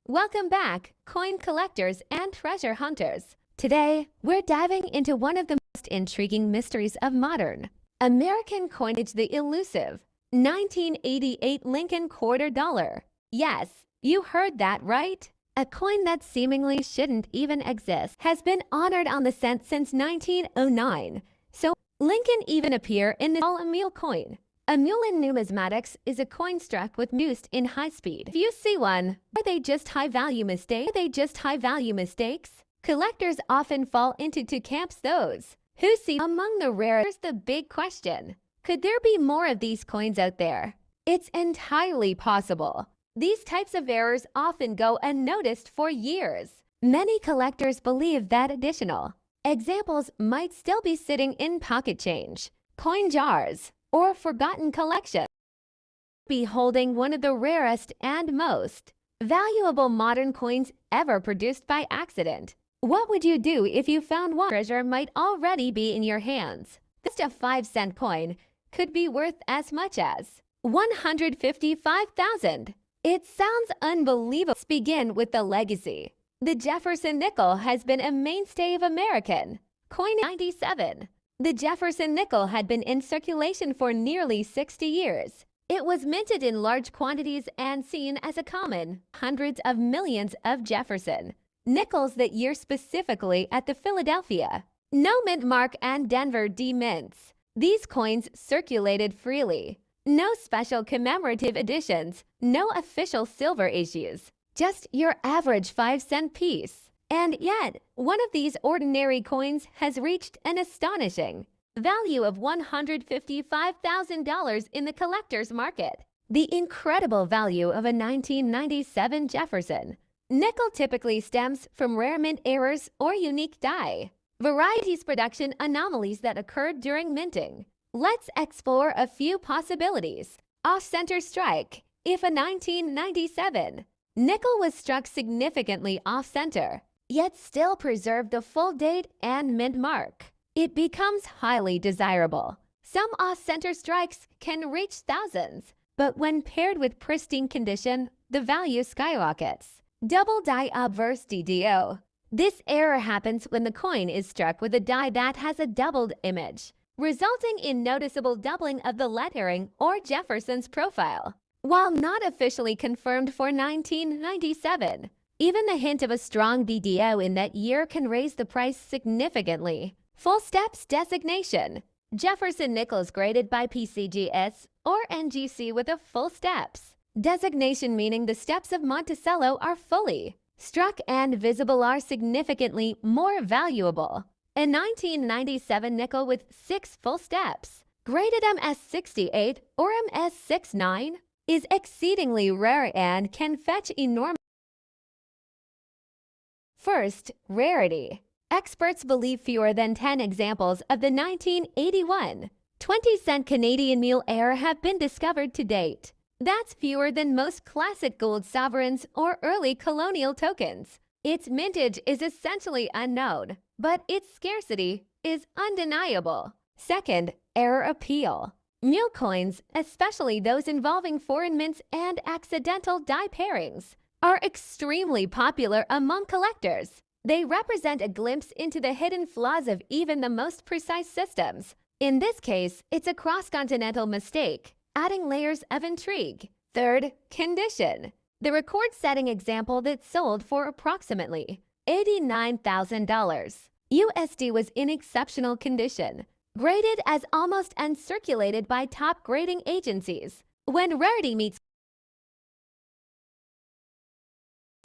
Welcome back, coin collectors and treasure hunters. Today, we're diving into one of the most intriguing mysteries of modern American coinage, the elusive 1988 Lincoln Quarter Dollar. Yes, you heard that right. A coin that seemingly shouldn't even exist has been honored on the cent since 1909. So, Lincoln even appear in the a mule coin. A mule in numismatics is a coin struck with used in high speed. If you see one, are they just high-value mistakes? Collectors often fall into two camps: those who see among the rare. Here's the big question. Could there be more of these coins out there? It's entirely possible. These types of errors often go unnoticed for years. Many collectors believe that additional examples might still be sitting in pocket change, coin jars, or forgotten collections. Be holding one of the rarest and most valuable modern coins ever produced by accident. What would you do if you found one? Treasure might already be in your hands. Just a 5-cent coin could be worth as much as $155,000. It sounds unbelievable. Let's begin with the legacy. The Jefferson nickel has been a mainstay of American coin. 97. The Jefferson nickel had been in circulation for nearly 60 years. It was minted in large quantities and seen as a common hundreds of millions of Jefferson nickels that year, specifically at the Philadelphia No Mint Mark and Denver D Mints. These coins circulated freely. No special commemorative editions, no official silver issues, just your average 5-cent piece. And yet, one of these ordinary coins has reached an astonishing value of $155,000 in the collector's market. The incredible value of a 1997 Jefferson nickel typically stems from rare mint errors or unique die varieties production anomalies that occurred during minting. Let's explore a few possibilities. Off-center strike. If a 1997 nickel was struck significantly off-center, yet still preserved the full date and mint mark, it becomes highly desirable. Some off-center strikes can reach thousands, but when paired with pristine condition, the value skyrockets. Double die obverse DDO. This error happens when the coin is struck with a die that has a doubled image, resulting in noticeable doubling of the lettering or Jefferson's profile. While not officially confirmed for 1997, even the hint of a strong DDO in that year can raise the price significantly. Full steps designation. Jefferson nickels graded by PCGS or NGC with a full steps designation, meaning the steps of Monticello are fully struck and visible, are significantly more valuable. A 1997 nickel with 6 full steps, graded MS68 or MS69, is exceedingly rare and can fetch enormous. First, rarity. Experts believe fewer than 10 examples of the 1981 20-cent Canadian mule error have been discovered to date. That's fewer than most classic gold sovereigns or early colonial tokens. Its mintage is essentially unknown, but its scarcity is undeniable. Second, error appeal. Mule coins, especially those involving foreign mints and accidental die pairings, are extremely popular among collectors. They represent a glimpse into the hidden flaws of even the most precise systems. In this case, it's a cross-continental mistake, adding layers of intrigue. Third, condition. The record-setting example that sold for approximately $89,000 USD was in exceptional condition, graded as almost uncirculated by top grading agencies. When rarity meets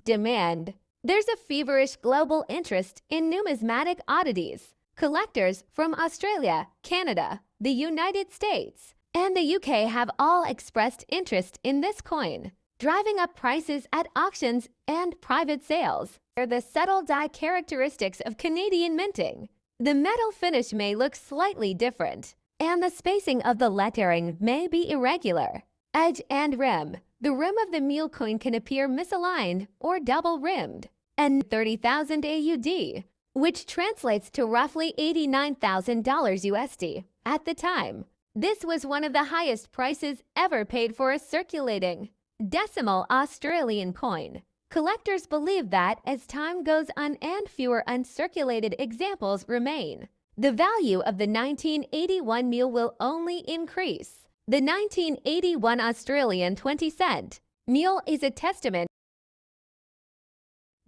demand, there's a feverish global interest in numismatic oddities. Collectors from Australia, Canada, the United States, and the UK have all expressed interest in this coin, driving up prices at auctions and private sales. Are the subtle die characteristics of Canadian minting. The metal finish may look slightly different, and the spacing of the lettering may be irregular. Edge and rim. The rim of the mule coin can appear misaligned or double-rimmed. And 30,000 AUD, which translates to roughly $89,000 USD at the time. This was one of the highest prices ever paid for a circulating decimal Australian coin. Collectors believe that as time goes on and fewer uncirculated examples remain, the value of the 1981 mule will only increase. The 1981 Australian 20-cent mule is a testament.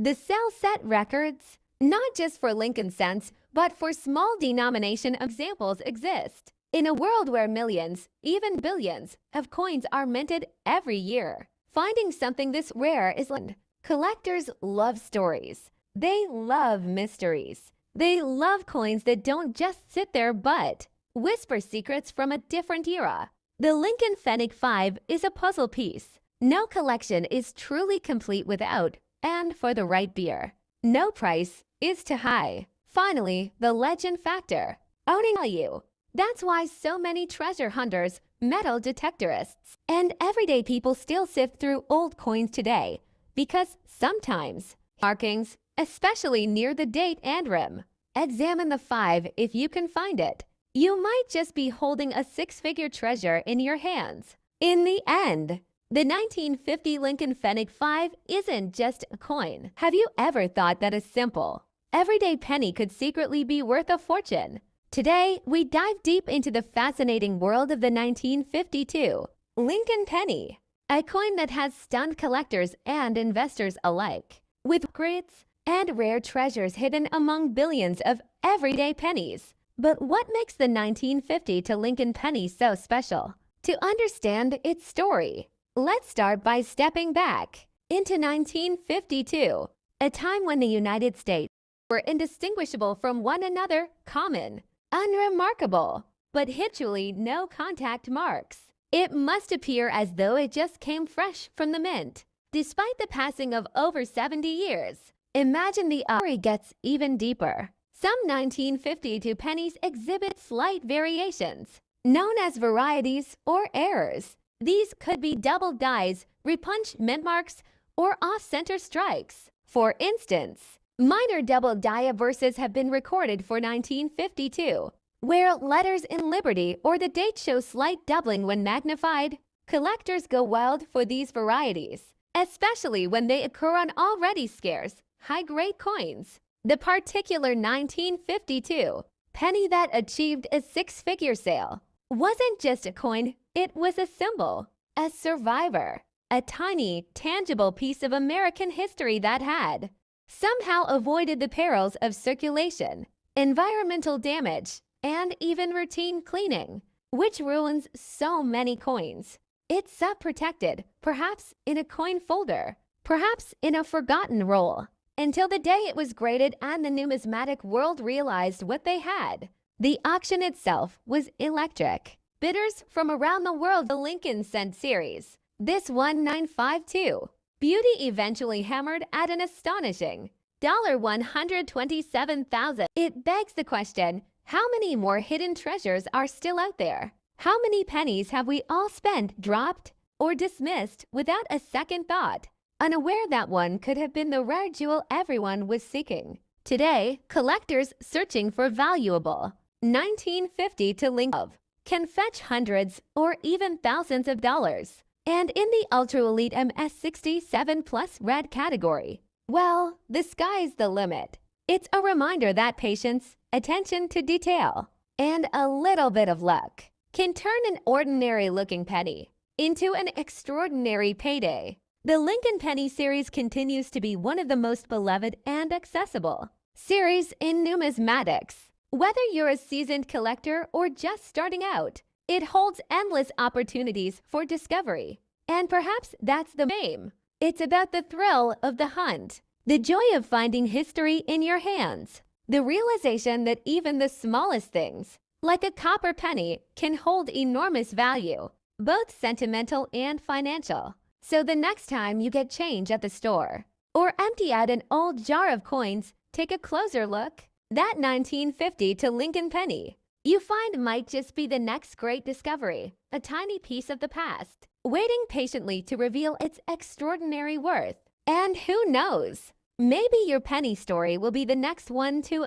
The sale set records, not just for Lincoln cents, but for small denomination examples exist. In a world where millions, even billions, of coins are minted every year, finding something this rare is fun. Collectors love stories. They love mysteries. They love coins that don't just sit there but whisper secrets from a different era. The Lincoln Pfennig 5 is a puzzle piece. No collection is truly complete without, and for the right beer. No price is too high. Finally, the legend factor. Owning value. That's why so many treasure hunters, metal detectorists, and everyday people still sift through old coins today. Because sometimes, markings, especially near the date and rim. Examine the 5 if you can find it. You might just be holding a six-figure treasure in your hands. In the end, the 1950 Lincoln Pfennig 5 isn't just a coin. Have you ever thought that a simple, everyday penny could secretly be worth a fortune? Today, we dive deep into the fascinating world of the 1952 Lincoln penny, a coin that has stunned collectors and investors alike, with secrets and rare treasures hidden among billions of everyday pennies. But what makes the 1950 to Lincoln penny so special? To understand its story, let's start by stepping back into 1952, a time when the United States were indistinguishable from one another, common, unremarkable, but habitually no contact marks. It must appear as though it just came fresh from the mint. Despite the passing of over 70 years, imagine the story gets even deeper. Some 1952 pennies exhibit slight variations, known as varieties or errors. These could be double dies, repunched mint marks, or off-center strikes. For instance, minor double die verses have been recorded for 1952, where letters in Liberty or the date show slight doubling when magnified. Collectors go wild for these varieties, especially when they occur on already scarce, high-grade coins. The particular 1952 penny that achieved a six-figure sale wasn't just a coin, it was a symbol, a survivor, a tiny, tangible piece of American history that had somehow avoided the perils of circulation, environmental damage, and even routine cleaning, which ruins so many coins. It's protected, perhaps in a coin folder, perhaps in a forgotten roll, until the day it was graded and the numismatic world realized what they had. The auction itself was electric. Bidders from around the world, the Lincoln Cent series, this 1952 beauty eventually hammered at an astonishing $127,000. It begs the question, how many more hidden treasures are still out there? How many pennies have we all spent, dropped, or dismissed without a second thought, unaware that one could have been the rare jewel everyone was seeking? Today, collectors searching for valuable 1950 to Lincoln can fetch hundreds or even thousands of dollars. And in the ultra-elite MS67 Plus Red category, well, the sky's the limit. It's a reminder that patience, attention to detail, and a little bit of luck can turn an ordinary-looking penny into an extraordinary payday. The Lincoln Penny series continues to be one of the most beloved and accessible series in numismatics. Whether you're a seasoned collector or just starting out, it holds endless opportunities for discovery. And perhaps that's the aim. It's about the thrill of the hunt, the joy of finding history in your hands, the realization that even the smallest things, like a copper penny, can hold enormous value, both sentimental and financial. So the next time you get change at the store or empty out an old jar of coins, take a closer look. That 1950 to Lincoln penny you find might just be the next great discovery, a tiny piece of the past, waiting patiently to reveal its extraordinary worth. And who knows, maybe your penny story will be the next one to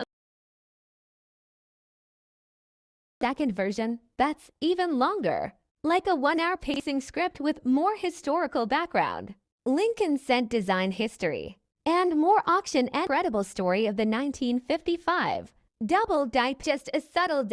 second version that's even longer, like a 1-hour pacing script with more historical background, Lincoln Cent design history, and more auction and incredible story of the 1955. Double die, just a subtle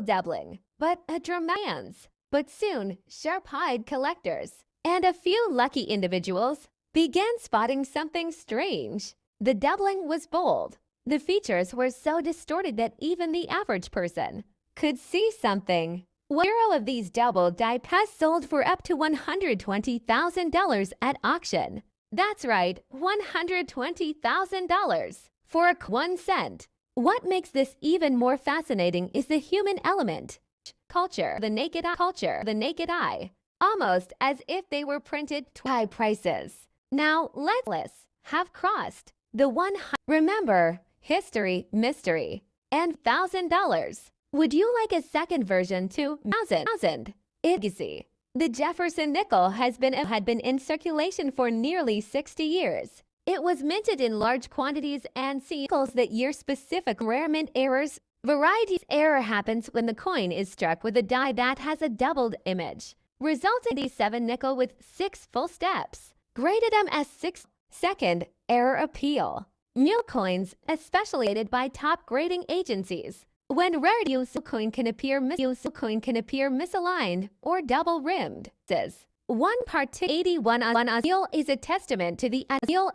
doubling, but a dramatic. But soon, sharp-eyed collectors and a few lucky individuals began spotting something strange. The doubling was bold. The features were so distorted that even the average person could see something. One of these double die has sold for up to $120,000 at auction. That's right, $120,000 for 1 cent. What makes this even more fascinating is the human element. The naked eye, almost as if they were printed to high prices. Now let's have crossed the remember, history, mystery, and $1,000. Would you like a second version to 1,000? The Jefferson nickel had been in circulation for nearly 60 years. It was minted in large quantities and nickels that year specific rare mint errors. Variety's error happens when the coin is struck with a die that has a doubled image, resulting in 7 nickel with 6 full steps. Graded MS6. Second, error appeal. Mule coins, especially rated by top grading agencies. When rare coin can appear misaligned or double-rimmed. Says one part 81 on mule is a testament to the cell